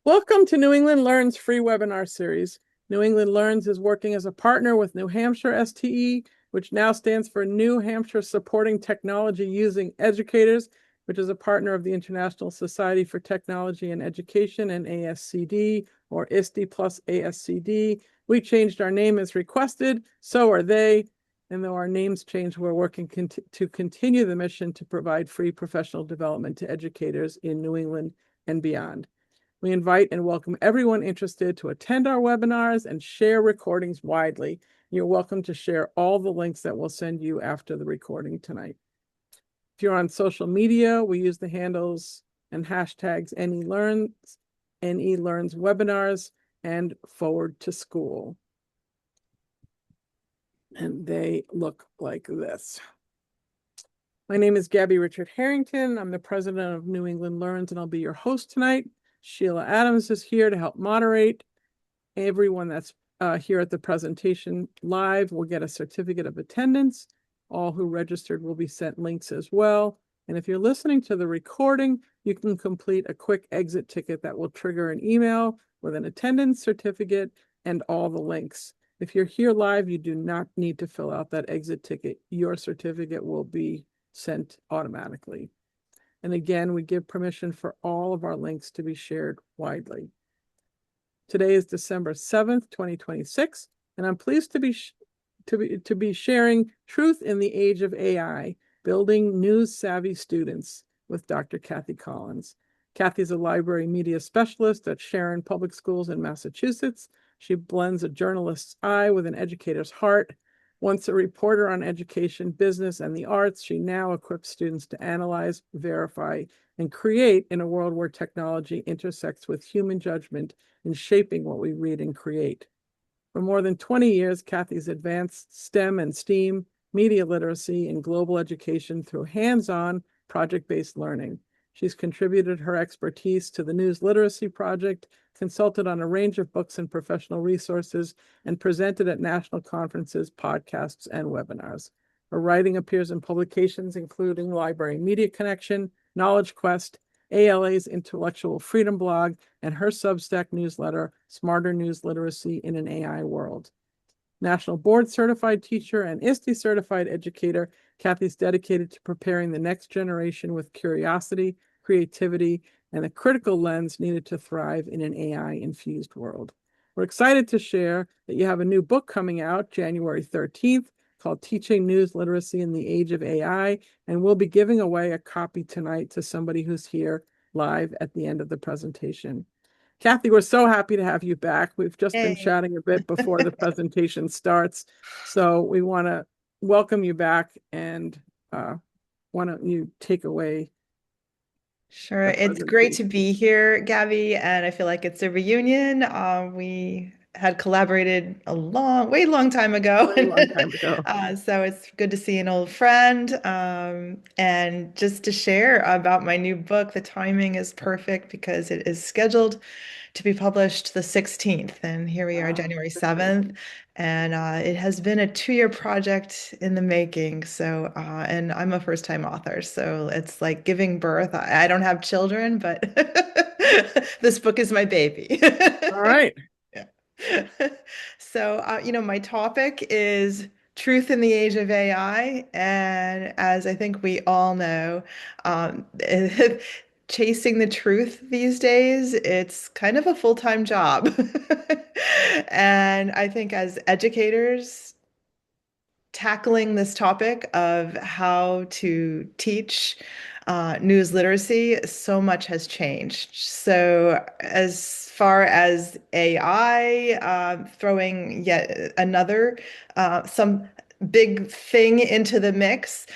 Welcome to New England Learns free webinar series. New England Learns is working as a partner with New Hampshire STE, which now stands for New Hampshire Supporting Technology Using Educators, which is a partner of the International Society for Technology and Education and ASCD, or ISTE plus ASCD. We changed our name as requested, so are they. And though our names changed, we're working to continue the mission to provide free professional development to educators in New England and beyond. We invite and welcome everyone interested to attend our webinars and share recordings widely. You're welcome to share all the links that we'll send you after the recording tonight. If you're on social media, we use the handles and hashtags NELearns webinars, and Forward to School. And they look like this. My name is Gabby Richard Harrington. I'm the president of New England Learns, and I'll be your host tonight. Sheila Adams is here to help moderate. Everyone that's here at the presentation live will get a certificate of attendance. All who registered will be sent links as well. And if you're listening to the recording, you can complete a quick exit ticket that will trigger an email with an attendance certificate and all the links. If you're here live, you do not need to fill out that exit ticket. Your certificate will be sent automatically. And again, we give permission for all of our links to be shared widely. Today is December 7th, 2026, and I'm pleased to be sharing Truth in the Age of AI, Building News-Savvy Students with Dr. Kathy Collins. Kathy's a library media specialist at Sharon Public Schools in Massachusetts. She blends a journalist's eye with an educator's heart. Once a reporter on education, business, and the arts, she now equips students to analyze, verify, and create in a world where technology intersects with human judgment in shaping what we read and create. For more than 20 years, Kathy's advanced STEM and STEAM, media literacy, and global education through hands-on, project-based learning. She's contributed her expertise to the News Literacy Project, consulted on a range of books and professional resources, and presented at national conferences, podcasts, and webinars. Her writing appears in publications including Library Media Connection, Knowledge Quest, ALA's Intellectual Freedom blog, and her Substack newsletter, Smarter News Literacy in an AI World. National Board Certified Teacher and ISTE Certified Educator, Kathy's dedicated to preparing the next generation with curiosity, creativity, and a critical lens needed to thrive in an AI-infused world. We're excited to share that you have a new book coming out January 13th called Teaching News Literacy in the Age of AI, and we'll be giving away a copy tonight to somebody who's here live at the end of the presentation. Kathy, we're so happy to have you back. We've just been chatting a bit before the presentation starts. So we want to welcome you back, and why don't you take away Sure. the It's great to presentation? be here, Gabby, and I feel like it's a reunion. We had collaborated a way long time ago. Very long time ago. So it's good to see an old friend. And just to share about my new book, the timing is perfect because it is scheduled to be published the 16th. And here we are, January 7th. And it has been a 2-year project in the making. So, and I'm a first-time author. So it's like giving birth. I don't have children, but this book is my baby. All right. Yeah. So, my topic is truth in the age of AI. And as I think we all know, um, chasing the truth these days, it's kind of a full-time job. And I think as educators, tackling this topic of how to teach news literacy, so much has changed. So, as far as AI, throwing yet another some big thing into the mix,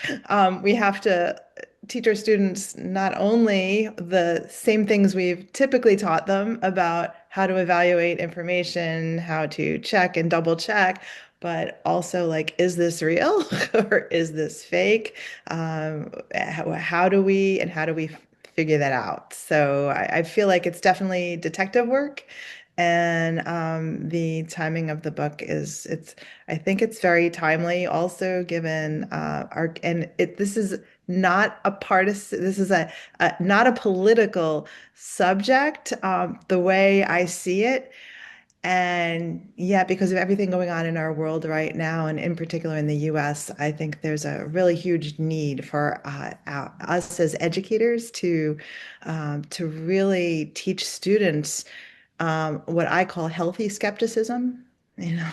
we have to teach our students not only the same things we've typically taught them about how to evaluate information, how to check and double check, but also like, is this real or is this fake? How do we figure that out? So I feel like it's definitely detective work. And the timing of the book I think it's very timely also given this is not a partisan, this is a not a political subject, the way I see it. And yeah, because of everything going on in our world right now, and in particular in the US, I think there's a really huge need for us as educators to really teach students what I call healthy skepticism,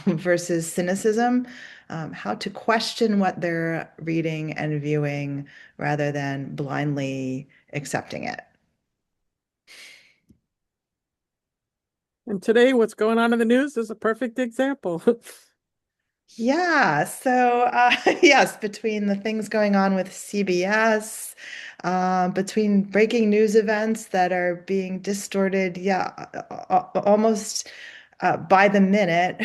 versus cynicism, how to question what they're reading and viewing rather than blindly accepting it. And today, what's going on in the news is a perfect example. Yeah, so yes, between the things going on with CBS, between breaking news events that are being distorted, yeah, almost by the minute.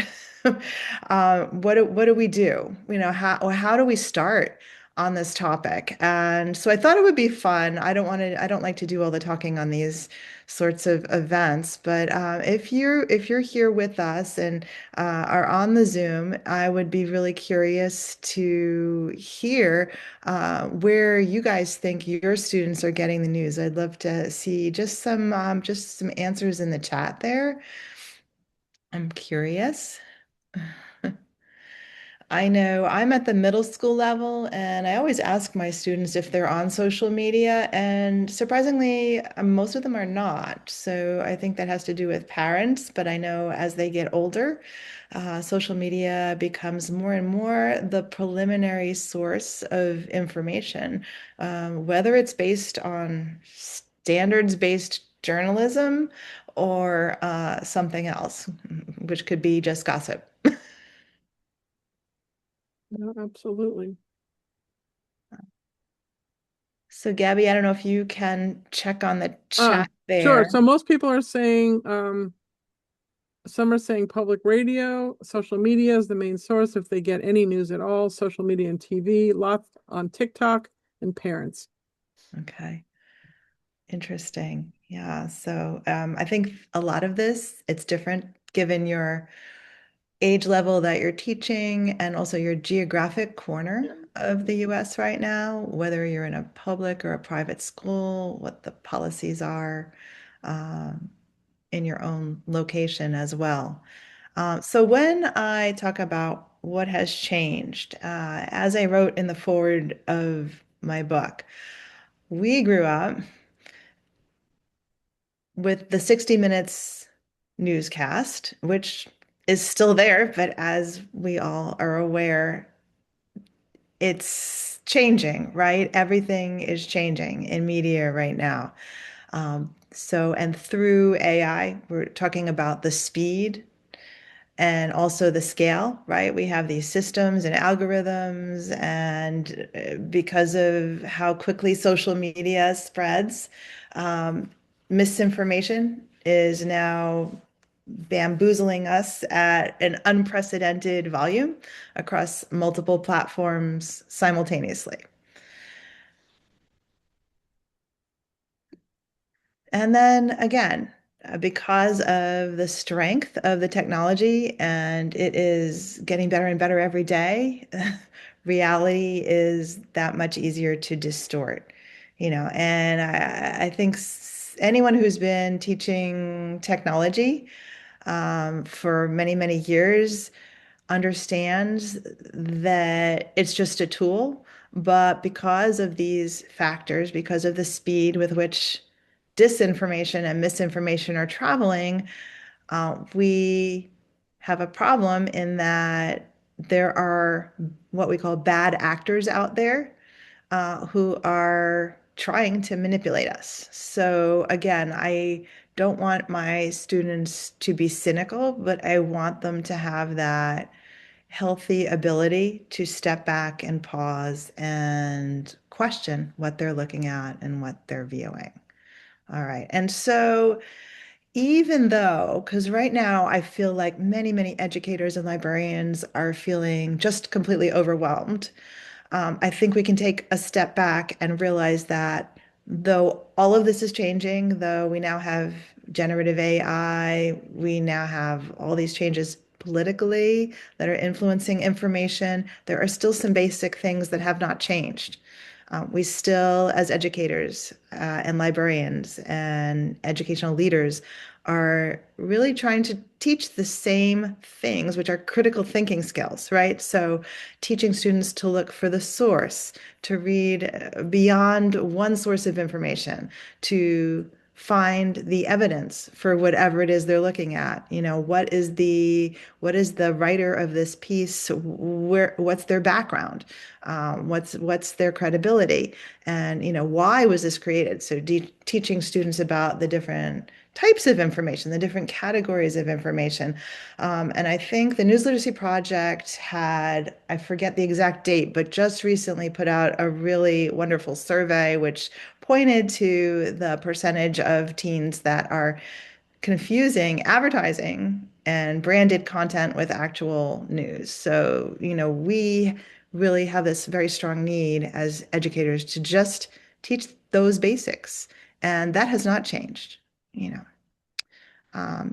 What do we do? How do we start on this topic? And so I thought it would be fun. I don't like to do all the talking on these sorts of events, but if you're here with us and are on the Zoom, I would be really curious to hear where you guys think your students are getting the news. I'd love to see just some answers in the chat there. I'm curious. I know I'm at the middle school level, and I always ask my students if they're on social media, and surprisingly, most of them are not. So I think that has to do with parents, but I know as they get older, social media becomes more and more the preliminary source of information, whether it's based on standards-based journalism or something else, which could be just gossip. Yeah, absolutely. So, Gabby, I don't know if you can check on the chat Sure. there. So most people are saying, some are saying public radio, social media is the main source if they get any news at all, social media and TV, lots on TikTok, and parents. Okay, interesting. Yeah, so I think a lot of this, it's different given your age level that you're teaching and also your geographic corner of the US right now, whether you're in a public or a private school, what the policies are um, in your own location as well. So when I talk about what has changed, as I wrote in the foreword of my book, we grew up with the 60 Minutes newscast, which is still there, but as we all are aware, it's changing, right? Everything is changing in media right now. And through AI, we're talking about the speed and also the scale, right? We have these systems and algorithms, and because of how quickly social media spreads, um, misinformation is now bamboozling us at an unprecedented volume across multiple platforms simultaneously. And then again, because of the strength of the technology and it is getting better and better every day, reality is that much easier to distort, And I think anyone who's been teaching technology for many, many years understands that it's just a tool. But because of these factors, because of the speed with which disinformation and misinformation are traveling, we have a problem in that there are what we call bad actors out there who are trying to manipulate us. So again, I don't want my students to be cynical, but I want them to have that healthy ability to step back and pause and question what they're looking at and what they're viewing. All right. And so even though, because right now I feel like many, many educators and librarians are feeling just completely overwhelmed, I think we can take a step back and realize that though all of this is changing, though we now have generative AI, we now have all these changes politically that are influencing information, there are still some basic things that have not changed. We still, as educators and librarians and educational leaders, are really trying to teach the same things, which are critical thinking skills, right? So, teaching students to look for the source, to read beyond one source of information, to find the evidence for whatever it is they're looking at. What is the writer of this piece? What's their background? What's their credibility? And why was this created? So teaching students about the different types of information, the different categories of information. And I think the News Literacy Project had, I forget the exact date, but just recently put out a really wonderful survey which pointed to the percentage of teens that are confusing advertising and branded content with actual news. So, we really have this very strong need as educators to just teach those basics. And that has not changed, you know.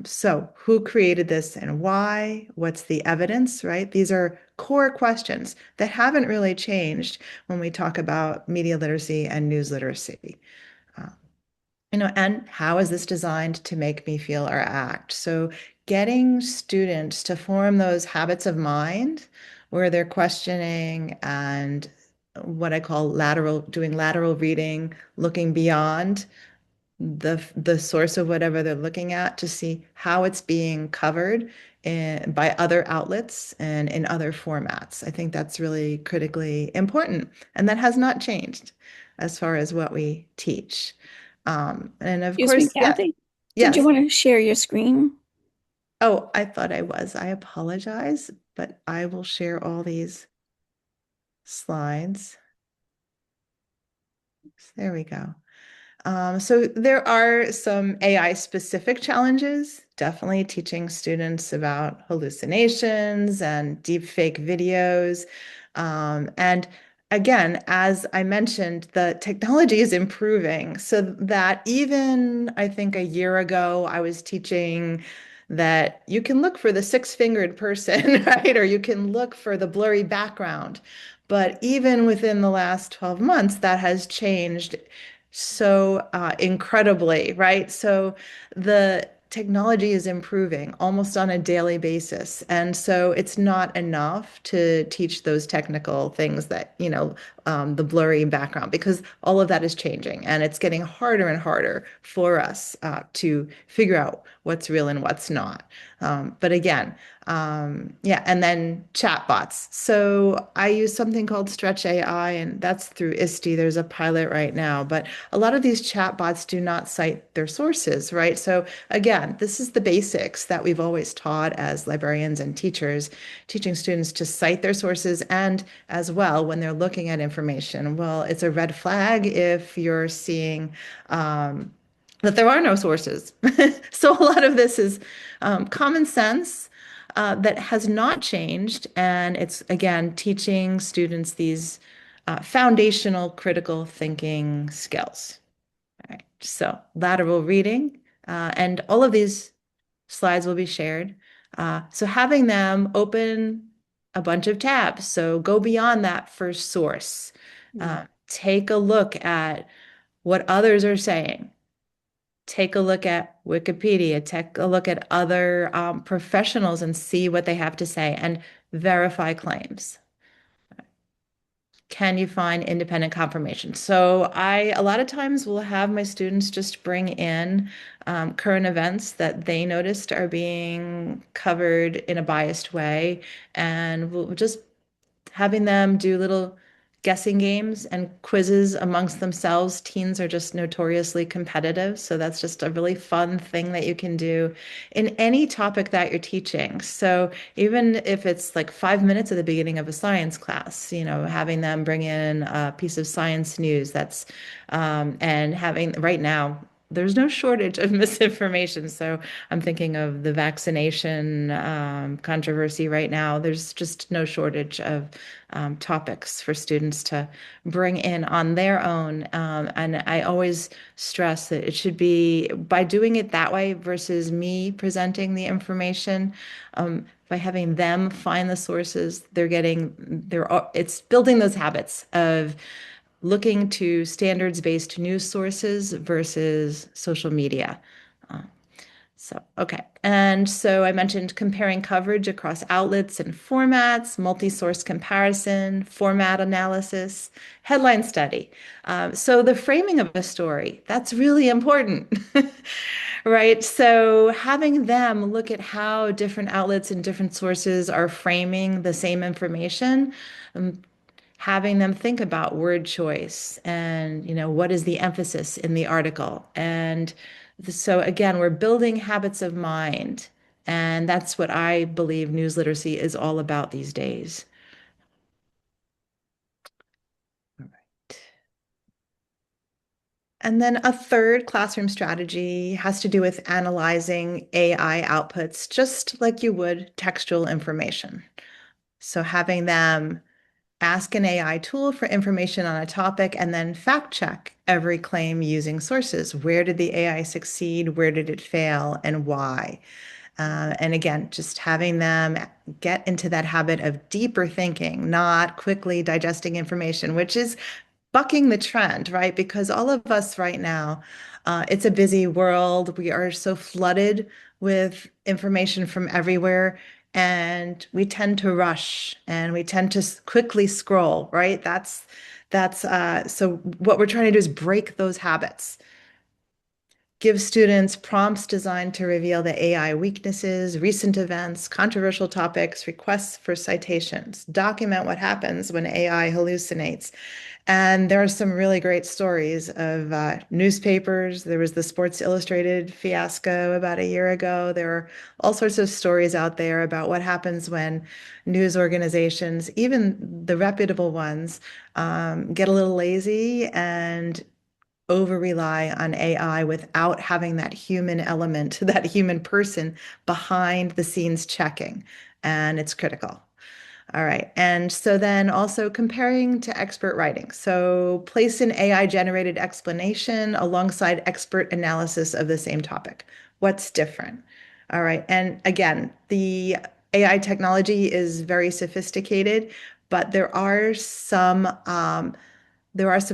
So who created this and why? What's the evidence, right? These are core questions that haven't really changed when we talk about media literacy and news literacy. Uh, and how is this designed to make me feel or act? So getting students to form those habits of mind where they're questioning and what I call doing lateral reading, looking beyond the source of whatever they're looking at to see how it's being covered by other outlets and in other formats. I think that's really critically important, and that has not changed as far as what we teach. And of Excuse me, course, yeah, Kathy. Did you yes. want to share your screen? Oh, I thought I was. I apologize, but I will share all these slides. There we go. So there are some AI specific challenges, definitely teaching students about hallucinations and deepfake videos. And again, as I mentioned, the technology is improving so that even I think a year ago, I was teaching that you can look for the six-fingered person, right? Or you can look for the blurry background. But even within the last 12 months, that has changed so incredibly, right? So the technology is improving almost on a daily basis. And so it's not enough to teach those technical things that, the blurry background, because all of that is changing and it's getting harder and harder for us to figure out what's real and what's not. But again, yeah, and then chatbots. So I use something called Stretch AI, and that's through ISTE. There's a pilot right now, but a lot of these chatbots do not cite their sources, right? So again, this is the basics that we've always taught as librarians and teachers, teaching students to cite their sources and as well when they're looking at information. Well, it's a red flag if you're seeing that there are no sources. So a lot of this is common sense that has not changed. And it's, again, teaching students these foundational critical thinking skills. All right. So lateral reading, and all of these slides will be shared. So having them open a bunch of tabs. So go beyond that first source. Take a look at what others are saying. Take a look at Wikipedia, take a look at other professionals and see what they have to say and verify claims. Can you find independent confirmation? So I, a lot of times will have my students just bring in current events that they noticed are being covered in a biased way, and we'll just having them do little guessing games and quizzes amongst themselves. Teens are just notoriously competitive, so that's just a really fun thing that you can do in any topic that you're teaching. So even if it's like 5 minutes at the beginning of a science class, having them bring in a piece of science news that's and having right now there's no shortage of misinformation. So I'm thinking of the vaccination controversy right now. There's just no shortage of topics for students to bring in on their own. And I always stress that it should be by doing it that way versus me presenting the information. By having them find the sources, it's building those habits of looking to standards-based news sources versus social media. Uh, okay. And so I mentioned comparing coverage across outlets and formats, multi-source comparison, format analysis, headline study. So the framing of a story, that's really important, right? So having them look at how different outlets and different sources are framing the same information, having them think about word choice and, what is the emphasis in the article. And so again, we're building habits of mind. And that's what I believe news literacy is all about these days. All right. And then a third classroom strategy has to do with analyzing AI outputs, just like you would textual information. So having them ask an AI tool for information on a topic and then fact check every claim using sources. Where did the AI succeed? Where did it fail? And why? And again, just having them get into that habit of deeper thinking, not quickly digesting information, which is bucking the trend, right? Because all of us right now, it's a busy world. We are so flooded with information from everywhere, and we tend to rush and we tend to quickly scroll, right? So what we're trying to do is break those habits. Give students prompts designed to reveal the AI weaknesses, recent events, controversial topics, requests for citations, document what happens when AI hallucinates. And there are some really great stories of newspapers. There was the Sports Illustrated fiasco about a year ago. There are all sorts of stories out there about what happens when news organizations, even the reputable ones, get a little lazy and over rely on AI without having that human element, that human person behind the scenes checking. And it's critical. All right. And so then also comparing to expert writing. So place an AI generated explanation alongside expert analysis of the same topic. What's different? All right. And again, the AI technology is very sophisticated, but there are some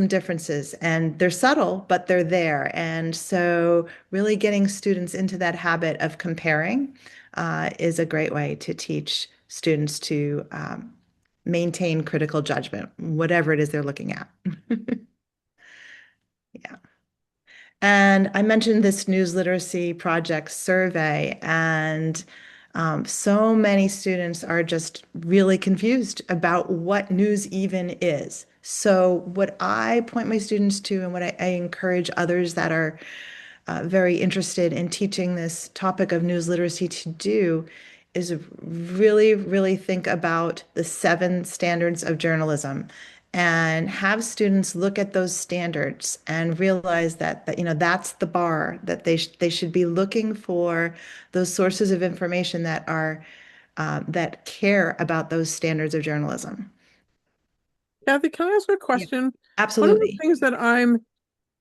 differences and they're subtle, but they're there. And so really getting students into that habit of comparing is a great way to teach students to maintain critical judgment, whatever it is they're looking at. Yeah. And I mentioned this news literacy project survey, and so many students are just really confused about what news even is. So, what I point my students to, and what I encourage others that are very interested in teaching this topic of news literacy to do, is really, really think about the 7 standards of journalism and have students look at those standards and realize that that's the bar that they should be looking for those sources of information that are that care about those standards of journalism. Kathy, can I ask a Yeah, question? One of the absolutely. things that I'm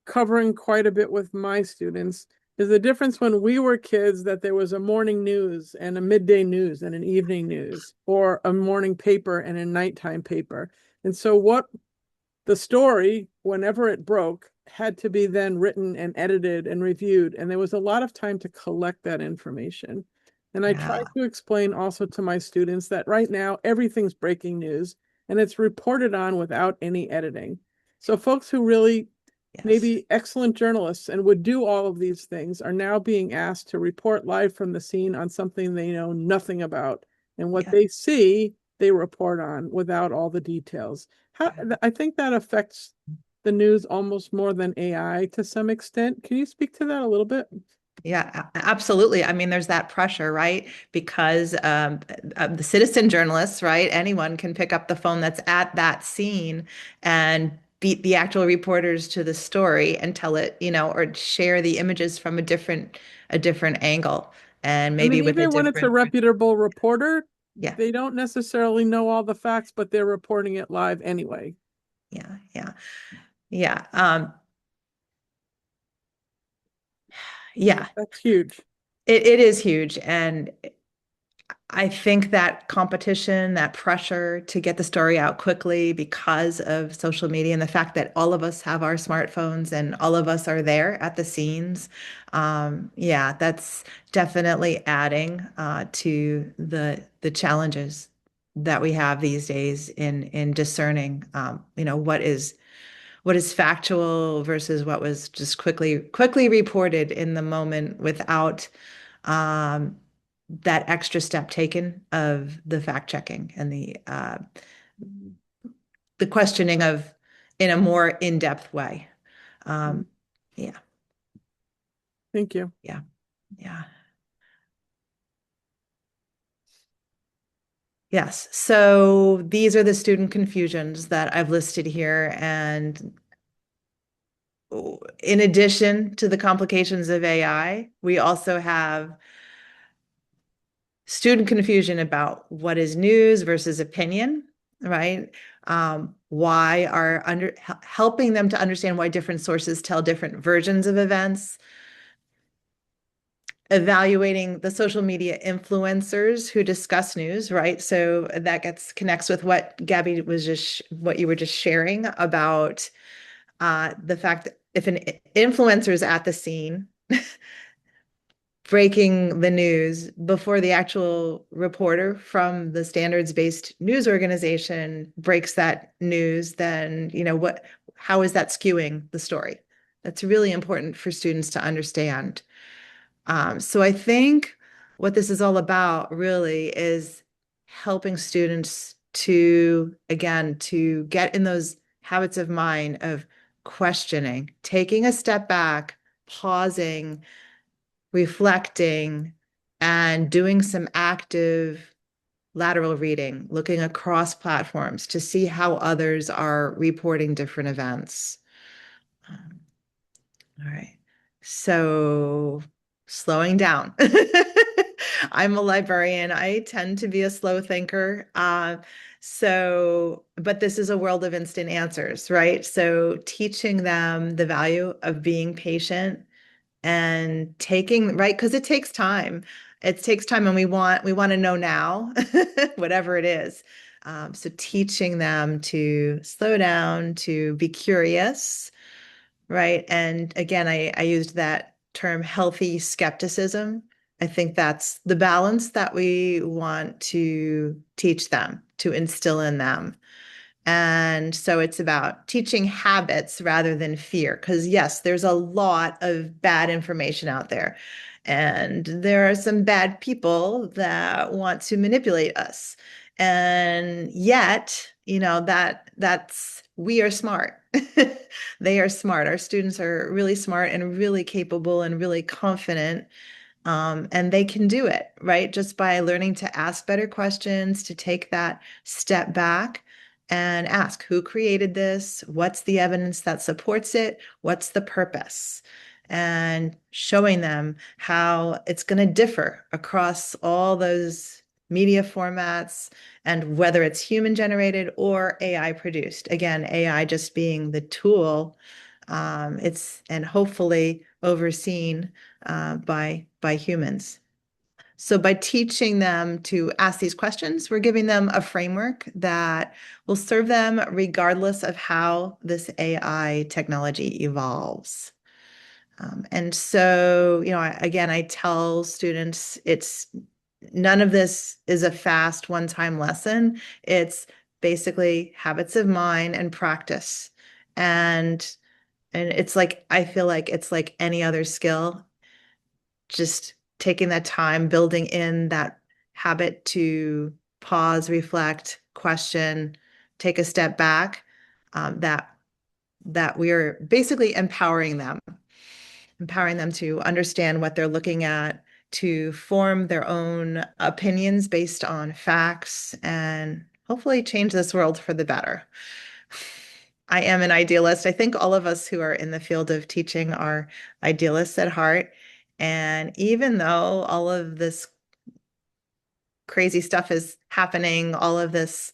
covering quite a bit with my students is the difference when we were kids, that there was a morning news and a midday news and an evening news, or a morning paper and a nighttime paper. And so what the story, whenever it broke, had to be then written and edited and reviewed. And there was a lot of time to collect that information. And I try Yeah. to explain also to my students that right now everything's breaking news and it's reported on without any editing. So folks who really Yes. maybe excellent journalists and would do all of these things are now being asked to report live from the scene on something they know nothing about. And what Yeah. they see, they report on without all the details. I think that affects the news almost more than AI to some extent. Can you speak to that a little bit? Yeah, absolutely. I mean, there's that pressure, right? Because the citizen journalists, right? Anyone can pick up the phone that's at that scene and beat the actual reporters to the story and tell it, or share the images from a different angle and I maybe mean, with a even when it's a different, reputable reporter, yeah, they don't necessarily know all the facts, but they're reporting it live anyway. yeah, yeah, yeah, yeah. That's huge. It is huge, and I think that competition, that pressure to get the story out quickly because of social media and the fact that all of us have our smartphones and all of us are there at the scenes, yeah, that's definitely adding to the challenges that we have these days in discerning, what is factual versus what was just quickly reported in the moment without um, that extra step taken of the fact checking and the questioning of in a more in-depth way. Yeah, Thank you. yeah, yeah. Yes. So these are the student confusions that I've listed here. And in addition to the complications of AI, we also have student confusion about what is news versus opinion, right? Why are helping them to understand why different sources tell different versions of events, evaluating the social media influencers who discuss news, right? So that connects with what Gabby what you were just sharing about the fact that if an influencer is at the scene, breaking the news before the actual reporter from the standards-based news organization breaks that news, then, how is that skewing the story? That's really important for students to understand. So I think what this is all about really is helping students again, to get in those habits of mind of questioning, taking a step back, pausing, reflecting, and doing some active lateral reading, looking across platforms to see how others are reporting different events. All right. So slowing down. I'm a librarian. I tend to be a slow thinker. But this is a world of instant answers, right? So teaching them the value of being patient and taking, right? Because it takes time. It takes time, and we want to know now, whatever it is. So teaching them to slow down, to be curious, right? And again, I used that term healthy skepticism. I think that's the balance that we want to teach them, to instill in them. And so it's about teaching habits rather than fear. Because, yes, there's a lot of bad information out there. And there are some bad people that want to manipulate us. And yet, we are smart. They are smart. Our students are really smart and really capable and really confident. And they can do it, right? Just by learning to ask better questions, to take that step back and ask who created this? What's the evidence that supports it? What's the purpose? And showing them how it's going to differ across all those media formats and whether it's human generated or AI produced. Again, AI just being the tool, and hopefully overseen by humans. So by teaching them to ask these questions, we're giving them a framework that will serve them regardless of how this AI technology evolves. And so, again, I tell students none of this is a fast one-time lesson. It's basically habits of mind and practice. And it's like, I feel like it's like any other skill, just taking that time, building in that habit to pause, reflect, question, take a step back, that we are basically empowering them to understand what they're looking at, to form their own opinions based on facts, and hopefully change this world for the better. I am an idealist. I think all of us who are in the field of teaching are idealists at heart. And even though all of this crazy stuff is happening, all of this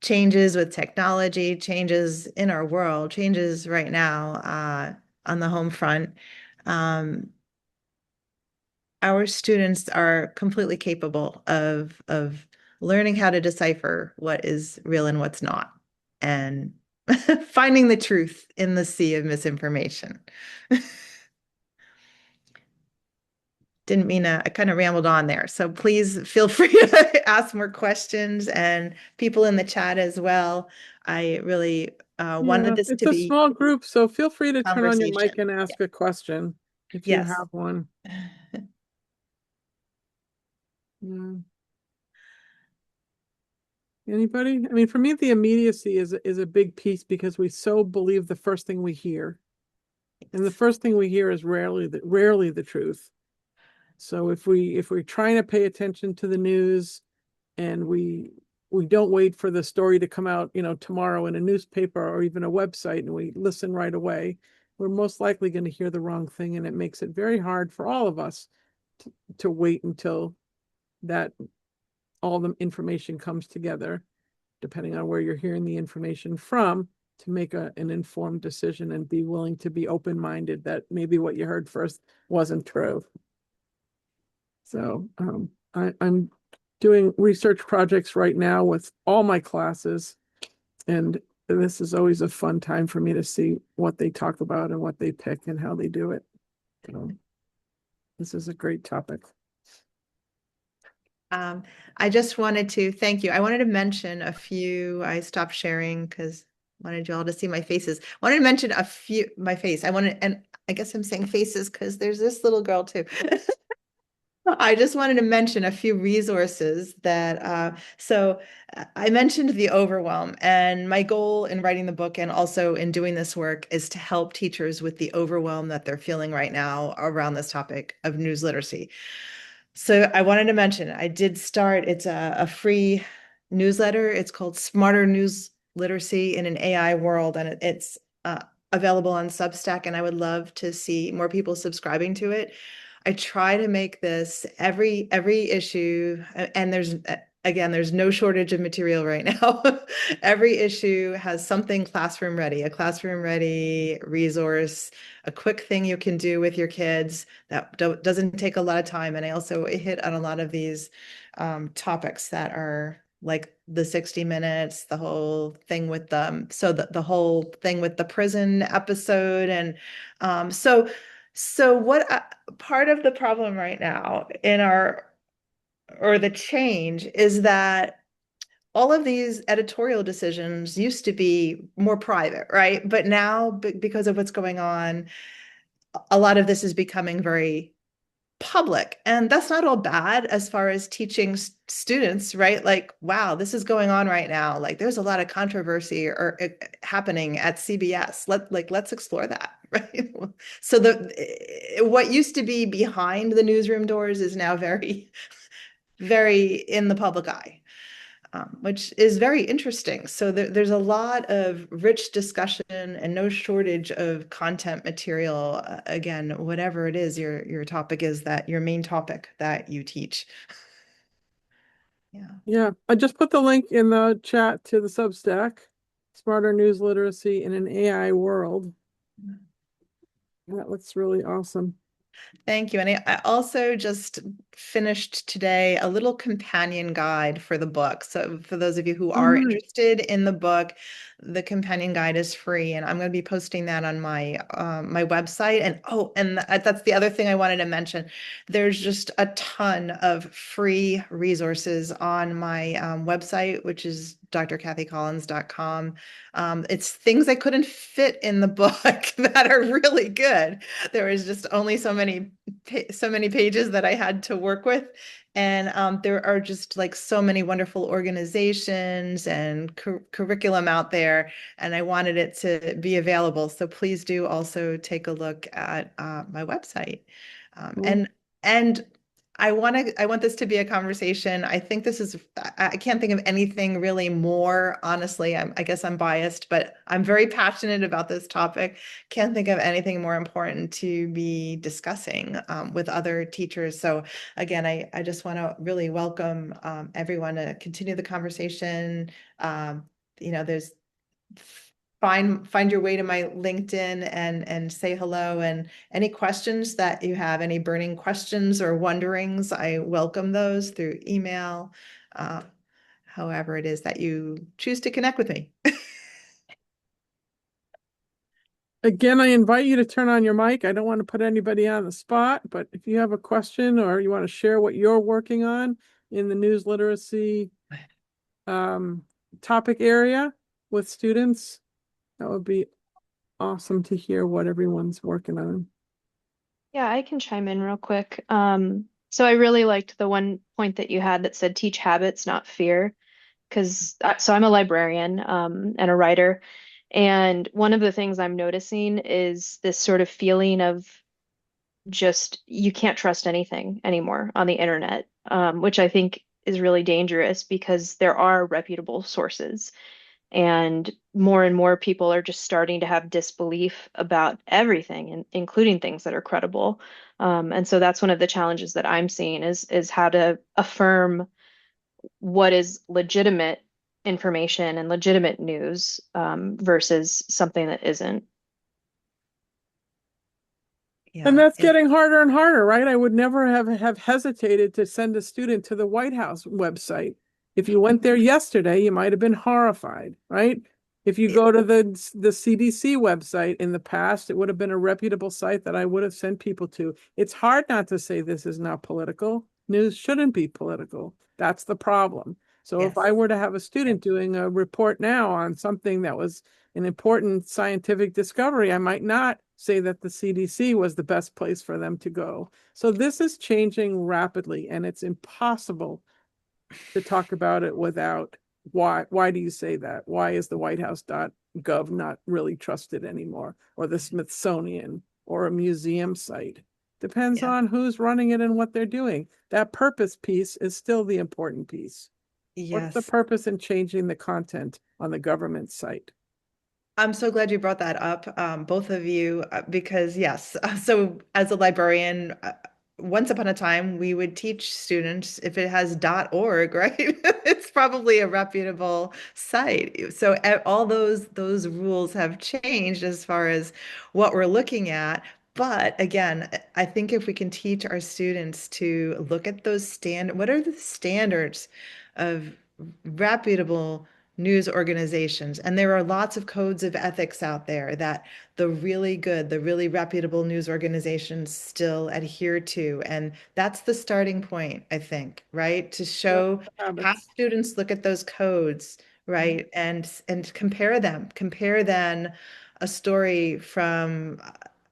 changes with technology, changes in our world, changes right now on the home front. our students are completely capable of learning how to decipher what is real and what's not, and finding the truth in the sea of misinformation. Didn't mean I kind of rambled on there. So please feel free to ask more questions, and people in the chat as well. I really wanted Yeah, this it's to a be small group, so feel free to turn on your mic conversation. and ask a question if you Yes. have one. Yeah. Anybody? I mean, for me, the immediacy is a big piece because we so believe the first thing we hear. And the first thing we hear is rarely the truth. So if we're trying to pay attention to the news and we don't wait for the story to come out, tomorrow in a newspaper or even a website, and we listen right away, we're most likely going to hear the wrong thing, and it makes it very hard for all of us to wait until that all the information comes together, depending on where you're hearing the information from, to make an informed decision and be willing to be open-minded that maybe what you heard first wasn't true. So I'm doing research projects right now with all my classes, and this is always a fun time for me to see what they talk about and what they pick and how they do it. So this is a great topic. I just wanted to thank you. I wanted to mention a few. I stopped sharing because I wanted you all to see my faces. I wanted to mention a few, my face. And I guess I'm saying faces because there's this little girl too. I just wanted to mention a few resources that, I mentioned the overwhelm, and my goal in writing the book and also in doing this work is to help teachers with the overwhelm that they're feeling right now around this topic of news literacy. So I wanted to mention, I did start, it's a free newsletter. It's called Smarter News Literacy in an AI World, and it's available on Substack, and I would love to see more people subscribing to it. I try to make this every issue, and there's no shortage of material right now. Every issue has something classroom ready, a classroom ready resource, a quick thing you can do with your kids that doesn't take a lot of time. And I also hit on a lot of these topics that are like the 60 Minutes, the whole thing with them. So the whole thing with the prison episode. And so what part of the problem right now or the change is that all of these editorial decisions used to be more private, right? But now, because of what's going on, a lot of this is becoming very public. And that's not all bad as far as teaching students, right? Like, wow, this is going on right now. Like, there's a lot of controversy or happening at CBS. Let's explore that, right? So what used to be behind the newsroom doors is now very, very in the public eye. Which is very interesting. So there's a lot of rich discussion and no shortage of content material. Again, whatever it is, your topic is that your main topic that you teach. Yeah. Yeah, I just put the link in the chat to the Substack, Smarter News Literacy in an AI World. That looks really awesome. Thank you. And I also just finished today a little companion guide for the book. So for those of you who are nice. interested in the book, the companion guide is free, and I'm going to be posting that on my my website. And that's the other thing I wanted to mention. There's just a ton of free resources on my website, which is drkathycollins.com. It's things I couldn't fit in the book that are really good. There was just only so many pages that I had to work with. And there are just like so many wonderful organizations and curriculum out there, and I wanted it to be available. So please do also take a look at my website. Cool. And I want this to be a conversation. I think this is, I can't think of anything really more, honestly. I guess I'm biased, but I'm very passionate about this topic. Can't think of anything more important to be discussing with other teachers. So again, I just want to really welcome everyone to continue the conversation. You know, there's find your way to my LinkedIn and say hello. And any questions that you have, any burning questions or wonderings, I welcome those through email, uh, however it is that you choose to connect with me. Again, I invite you to turn on your mic. I don't want to put anybody on the spot, but if you have a question or you want to share what you're working on in the news literacy topic area with students, that would be awesome to hear what everyone's working on. Yeah, I can chime in real quick. So I really liked the one point that you had that said teach habits, not fear. Because so I'm a librarian and a writer. And one of the things I'm noticing is this sort of feeling of just you can't trust anything anymore on the internet, which I think is really dangerous because there are reputable sources. And more people are just starting to have disbelief about everything, including things that are credible. And so that's one of the challenges that I'm seeing is how to affirm what is legitimate information and legitimate news versus something that isn't. And Yeah. that's getting harder and harder, right? I would never have hesitated to send a student to the White House website. If you went there yesterday, you might have been horrified, right? If you go to the CDC website in the past, it would have been a reputable site that I would have sent people to. It's hard not to say this is not political. News shouldn't be political. That's the problem. So if Yes. I were to have a student doing a report now on something that was an important scientific discovery, I might not say that the CDC was the best place for them to go. So this is changing rapidly, and it's impossible to talk about it without why do you say that? Why is the whitehouse.gov not really trusted anymore, or the Smithsonian or a museum site? Depends Yeah. on who's running it and what they're doing. That purpose piece is still the important piece. What's the Yes. purpose in changing the content on the government site? I'm so glad you brought that up, both of you, because yes, so as a librarian, once upon a time, we would teach students if it has .org, right? It's probably a reputable site. So all those rules have changed as far as what we're looking at. But again, I think if we can teach our students to look at what are the standards of reputable news organizations. And there are lots of codes of ethics out there that the really good, the really reputable news organizations still adhere to. And that's the starting point, I think, right? To show, have Habits. students look at those codes, right? And compare them. Compare then a story from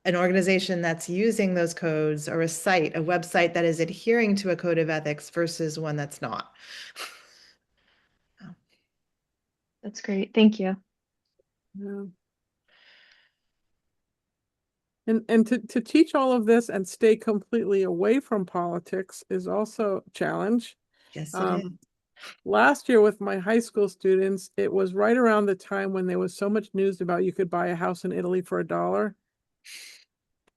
an organization that's using those codes or a website that is adhering to a code of ethics versus one that's not. That's great. Thank you. Yeah. And to teach all of this and stay completely away from politics is also a challenge. Yes, it is. Last year with my high school students, it was right around the time when there was so much news about you could buy a house in Italy for $1.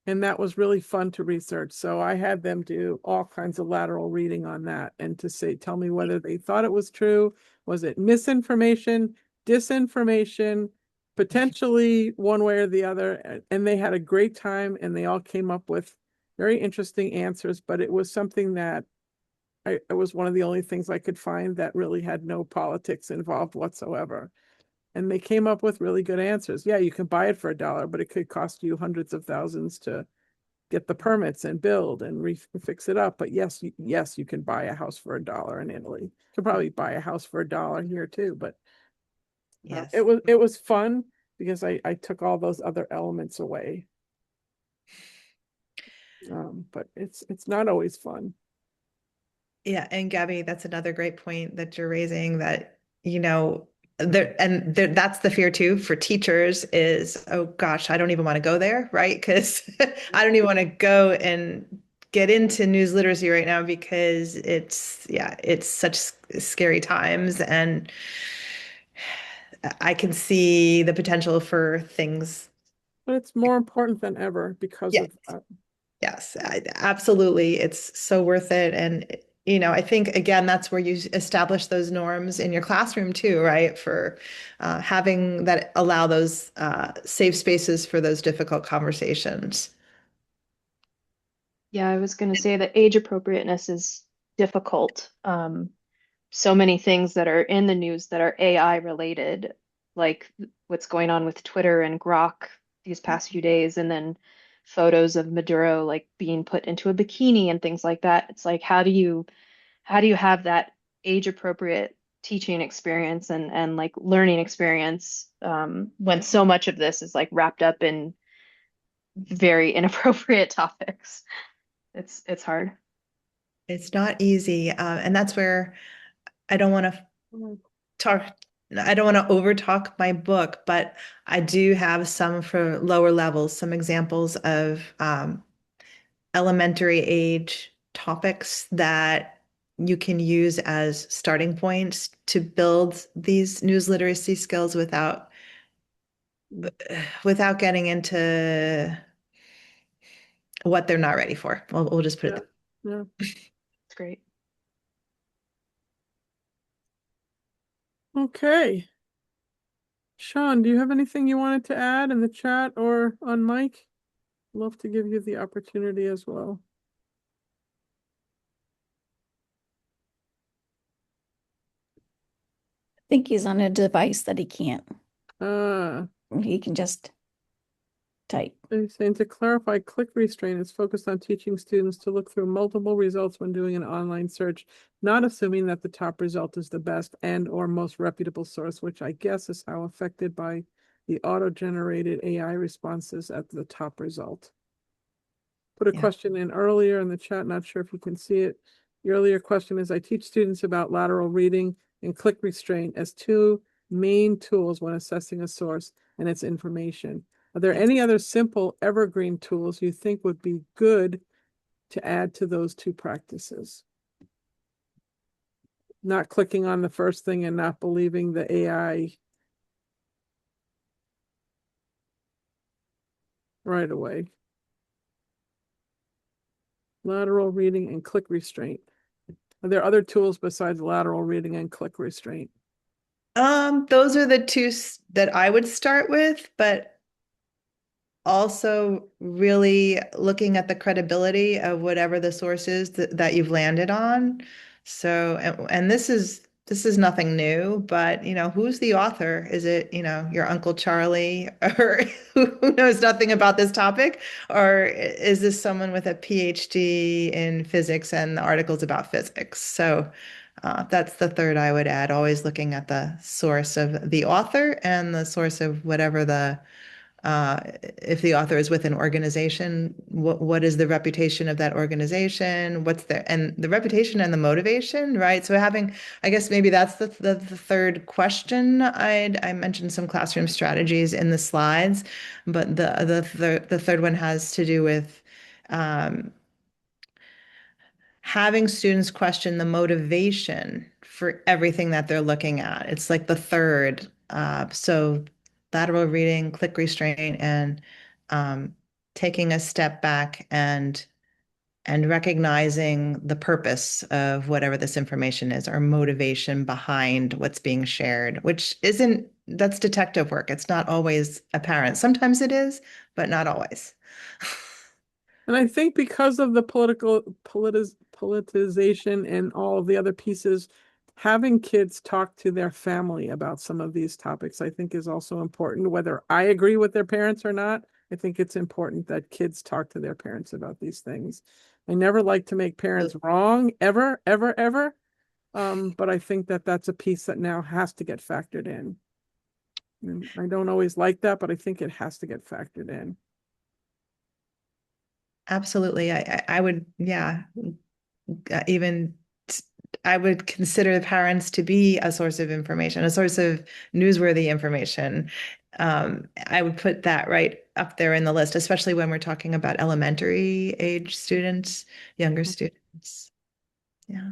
And that was really fun to research. So I had them do all kinds of lateral reading on that and to say, tell me whether they thought it was true. Was it misinformation, disinformation, potentially one way or the other? And they had a great time and they all came up with very interesting answers, but it was something that it was one of the only things I could find that really had no politics involved whatsoever. And they came up with really good answers. Yeah, you can buy it for $1, but it could cost you hundreds of thousands to get the permits and build and fix it up. But yes, you can buy a house for $1 in Italy. You could probably buy a house for $1 here too. But Yes. it was fun because I took all those other elements away. But it's not always fun. Yeah, and Gabby, that's another great point that you're raising that, that's the fear too for teachers is, oh gosh, I don't even want to go there, right? Because I don't even want to go and get into news literacy right now because it's such scary times and I can see the potential for things. But it's more important than ever because Yeah. of that. Yes, absolutely. It's so worth it. And I think again, that's where you establish those norms in your classroom too, right? For having that allow those safe spaces for those difficult conversations. Yeah, I was going to say that age appropriateness is difficult. So many things that are in the news that are AI related, like what's going on with Twitter and Grok these past few days, and then photos of Maduro like being put into a bikini and things like that. It's like, how do you have that age appropriate teaching experience and like learning experience when so much of this is like wrapped up in very inappropriate topics? It's hard. It's not easy, and that's where I don't want to talk. I don't want to over talk my book, but I do have some for lower levels, some examples of elementary age topics that you can use as starting points to build these news literacy skills without getting into what they're not ready for. We'll just put Yeah, it. yeah. It's great. Okay. Sean, do you have anything you wanted to add in the chat or on mic? Love to give you the opportunity as well. I think he's on a device that he can't. Uh, He can just type. They're saying to clarify, click restraint is focused on teaching students to look through multiple results when doing an online search, not assuming that the top result is the best and or most reputable source, which I guess is how affected by the auto-generated AI responses at the top result. Put a Yeah. question in earlier in the chat, not sure if you can see it. The earlier question is, I teach students about lateral reading and click restraint as two main tools when assessing a source and its information. Are there Yes. any other simple evergreen tools you think would be good to add to those two practices? Not clicking on the first thing and not believing the AI right away. Lateral reading and click restraint. Are there other tools besides lateral reading and click restraint? Those are the two that I would start with, but also really looking at the credibility of whatever the source is that you've landed on. So, and this is nothing new, but who's the author? Is it, your Uncle Charlie or who knows nothing about this topic? Or is this someone with a PhD in physics and the articles about physics? So that's the third I would add, always looking at the source of the author and the source of whatever if the author is with an organization, what is the reputation of that organization? What's the reputation and the motivation, right? So I guess maybe that's the third question. I mentioned some classroom strategies in the slides, but the third one has to do with having students question the motivation for everything that they're looking at. It's like the third. So lateral reading, click restraint, and taking a step back and recognizing the purpose of whatever this information is or motivation behind what's being shared, which that's detective work. It's not always apparent. Sometimes it is, but not always. And I think because of the politicization and all of the other pieces, having kids talk to their family about some of these topics, I think is also important. Whether I agree with their parents or not, I think it's important that kids talk to their parents about these things. I never like to make parents wrong, ever, ever, ever. But I think that that's a piece that now has to get factored in. And I don't always like that, but I think it has to get factored in. Absolutely. I would, yeah, even I would consider the parents to be a source of information, a source of newsworthy information. I would put that right up there in the list, especially when we're talking about elementary age students, younger students. Yeah,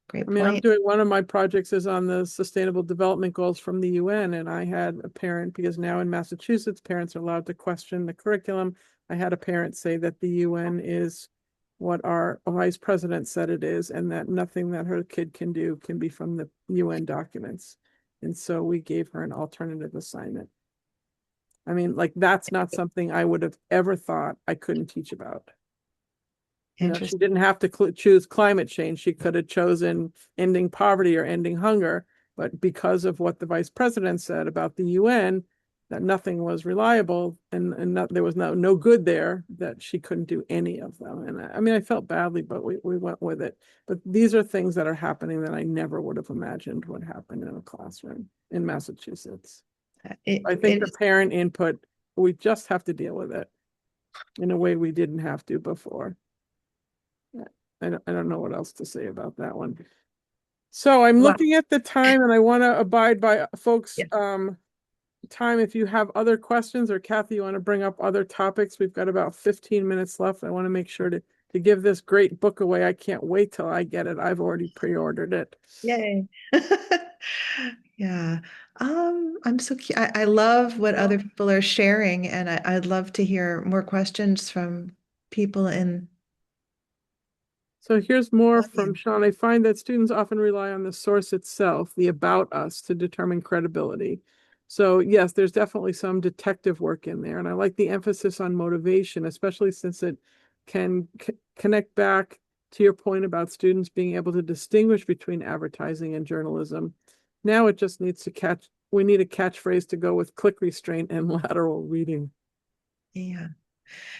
great I mean, I'm point. doing one of my projects is on the Sustainable Development Goals from the UN, and I had a parent, because now in Massachusetts, parents are allowed to question the curriculum. I had a parent say that the UN is what our vice president said it is, and that nothing that her kid can do can be from the UN documents. And so we gave her an alternative assignment. I mean, like, that's not something I would have ever thought I couldn't teach about. You know, she Interesting. didn't have to choose climate change. She could have chosen ending poverty or ending hunger. But because of what the vice president said about the UN, that nothing was reliable and there was no good there, that she couldn't do any of them. And I mean, I felt badly, but we went with it. But these are things that are happening that I never would have imagined would happen in a classroom in Massachusetts. I think the parent input, we just have to deal with it in a way we didn't have to before. I don't know what else to say about that one. So I'm Wow. looking at the time and I want to abide by folks' Yeah. time. If you have other questions, or Kathy, you want to bring up other topics, we've got about 15 minutes left. I want to make sure to give this great book away. I can't wait till I get it. I've already pre-ordered it. Yay. Yeah. I'm so I love what other people are sharing, and I'd love to hear more questions from people in. So here's more from Audience. Sean. I find that students often rely on the source itself, the about us, to determine credibility. So yes, there's definitely some detective work in there. And I like the emphasis on motivation, especially since it can connect back to your point about students being able to distinguish between advertising and journalism. Now it just needs to we need a catchphrase to go with click restraint and lateral reading. Yeah.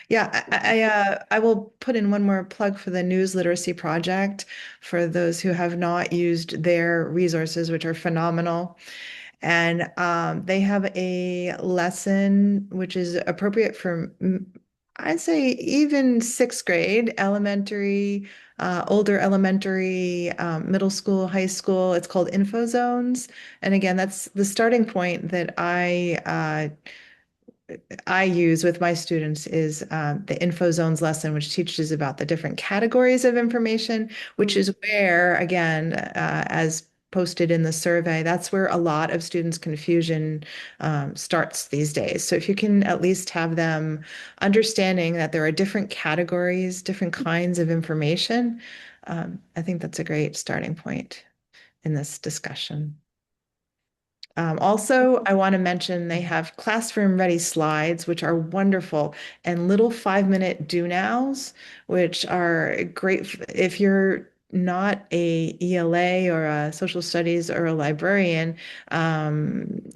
Yeah, I will put in one more plug for the News Literacy Project for those who have not used their resources, which are phenomenal. And they have a lesson which is appropriate for, I'd say, even sixth grade, elementary, older elementary, middle school, high school. It's called Info Zones. And again, that's the starting point that I use with my students is the Info Zones lesson, which teaches about the different categories of information, which is where, again, as posted in the survey, that's where a lot of students' confusion starts these days. So if you can at least have them understanding that there are different categories, different kinds of information, I think that's a great starting point in this discussion. Also, I want to mention they have classroom ready slides, which are wonderful, and little 5-minute do nows, which are great if you're not a ELA or a social studies or a librarian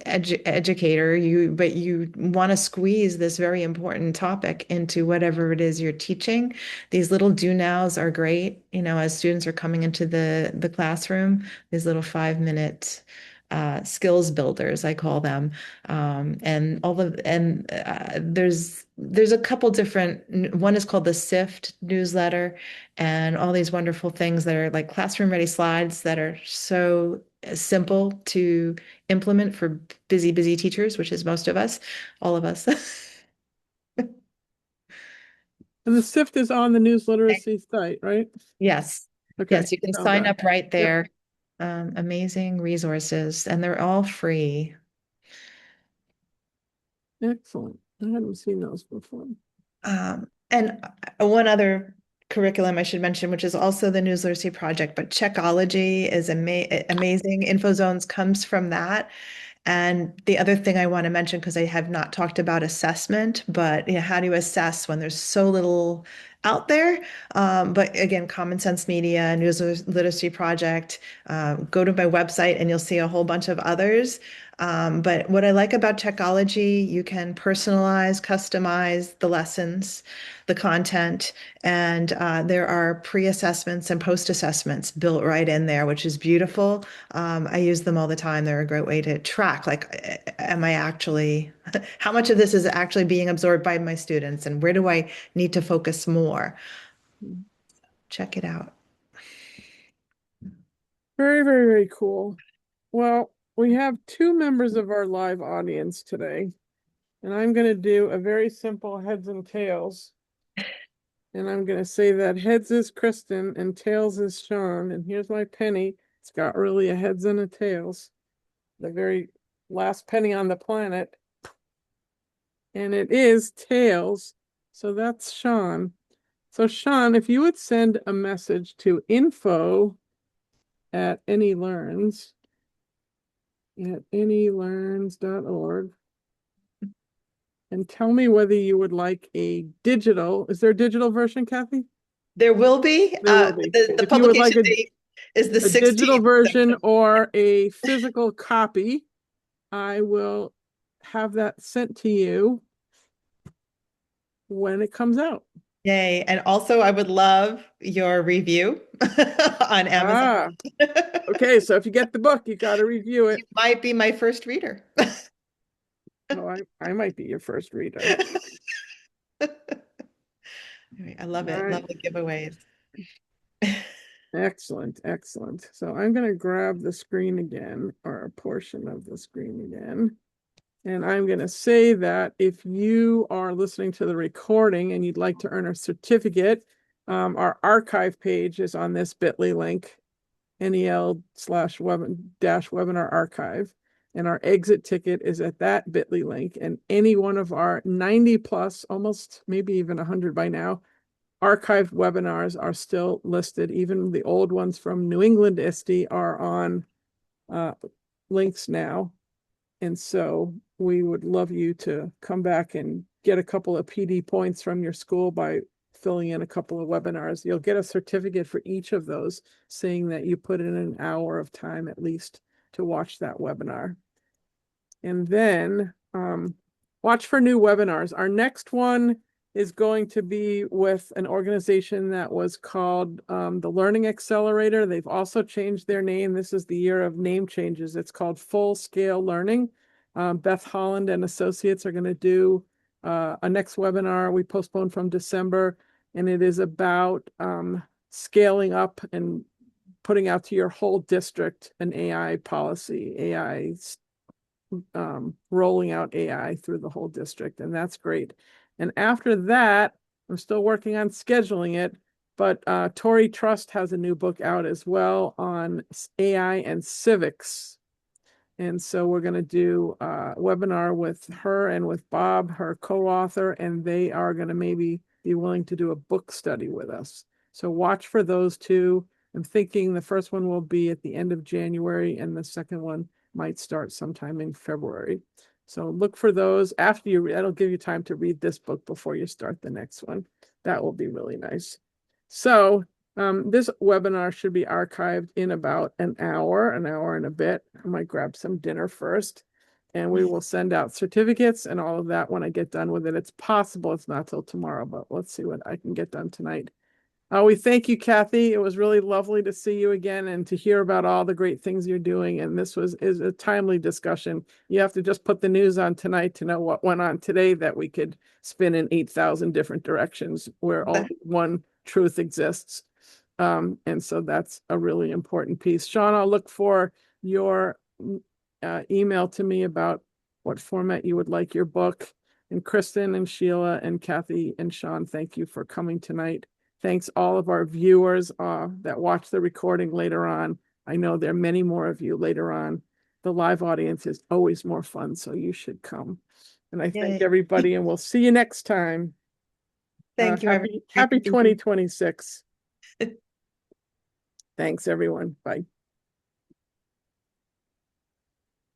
educator, but you want to squeeze this very important topic into whatever it is you're teaching. These little do nows are great, as students are coming into the classroom, these little 5-minute skills builders, I call them, and there's a couple different. One is called the SIFT newsletter, and all these wonderful things that are like classroom ready slides that are so simple to implement for busy teachers, which is most of us, all of us. And the SIFT is on the News Literacy site, right? Yes. Okay. Yes, you can Found sign that. up right Yep. there. Amazing resources, and they're all free. Excellent. I hadn't seen those before. And one other curriculum I should mention, which is also the News Literacy Project, but Checkology is amazing. InfoZones comes from that. And the other thing I want to mention, because I have not talked about assessment, but how do you assess when there's so little out there? But again, Common Sense Media, News Literacy Project, go to my website and you'll see a whole bunch of others. But what I like about Checkology, you can personalize, customize the lessons, the content, and there are pre-assessments and post-assessments built right in there, which is beautiful. I use them all the time. They're a great way to track, like, how much of this is actually being absorbed by my students, and where do I need to focus more? Check it out. Very, very, very cool. Well, we have 2 members of our live audience today, and I'm going to do a very simple heads and tails. And I'm going to say that heads is Kristen and tails is Sean. And here's my penny. It's got really a heads and a tails. The very last penny on the planet. And it is tails. So that's Sean. So Sean, if you would send a message to info@anylearns.org and tell me whether you would like is there a digital version, Kathy? There will be. There will be. The If you would like publication date is the a digital 16th. version or a physical copy, I will have that sent to you when it comes out. Yay. And also, I would love your review on Amazon. Okay, so if you get the book, you got to review it. You might be my first reader. Oh, I might be your first reader. I love it. All right. Love the giveaways. Excellent, excellent. So I'm going to grab the screen again, or a portion of the screen again. And I'm going to say that if you are listening to the recording and you'd like to earn a certificate, our archive page is on this bit.ly link, NEL/webinar archive. And our exit ticket is at that bit.ly link. And any one of our 90 plus, almost maybe even 100 by now, archived webinars are still listed. Even the old ones from New England ISTE are on links now. And so we would love you to come back and get a couple of PD points from your school by filling in a couple of webinars. You'll get a certificate for each of those, saying that you put in an hour of time at least to watch that webinar. And then watch for new webinars. Our next one is going to be with an organization that was called the Learning Accelerator. They've also changed their name. This is the year of name changes. It's called Full Scale Learning. Beth Holland and Associates are going to do a next webinar we postponed from December, and it is about scaling up and putting out to your whole district an AI policy, rolling out AI through the whole district, and that's great. And after that, I'm still working on scheduling it, but Tori Trust has a new book out as well on AI and civics. And so we're going to do a webinar with her and with Bob, her co-author, and they are going to maybe be willing to do a book study with us. So watch for those two. I'm thinking the first one will be at the end of January and the second one might start sometime in February. So look for those after you that'll give you time to read this book before you start the next one. That will be really nice. So this webinar should be archived in about an hour and a bit. I might grab some dinner first, and we will send out certificates and all of that when I get done with it. It's possible it's not till tomorrow, but let's see what I can get done tonight. We thank you, Kathy. It was really lovely to see you again and to hear about all the great things you're doing. And this is a timely discussion. You have to just put the news on tonight to know what went on today that we could spin in 8,000 different directions where only one truth exists. And so that's a really important piece. Sean, I'll look for your email to me about what format you would like your book. And Kristen and Sheila and Kathy and Sean, thank you for coming tonight. Thanks all of our viewers that watch the recording later on. I know there are many more of you later on. The live audience is always more fun, so you should come. And I thank everybody, and we'll see you next time. Thank you. Happy 2026. Thanks, everyone. Bye.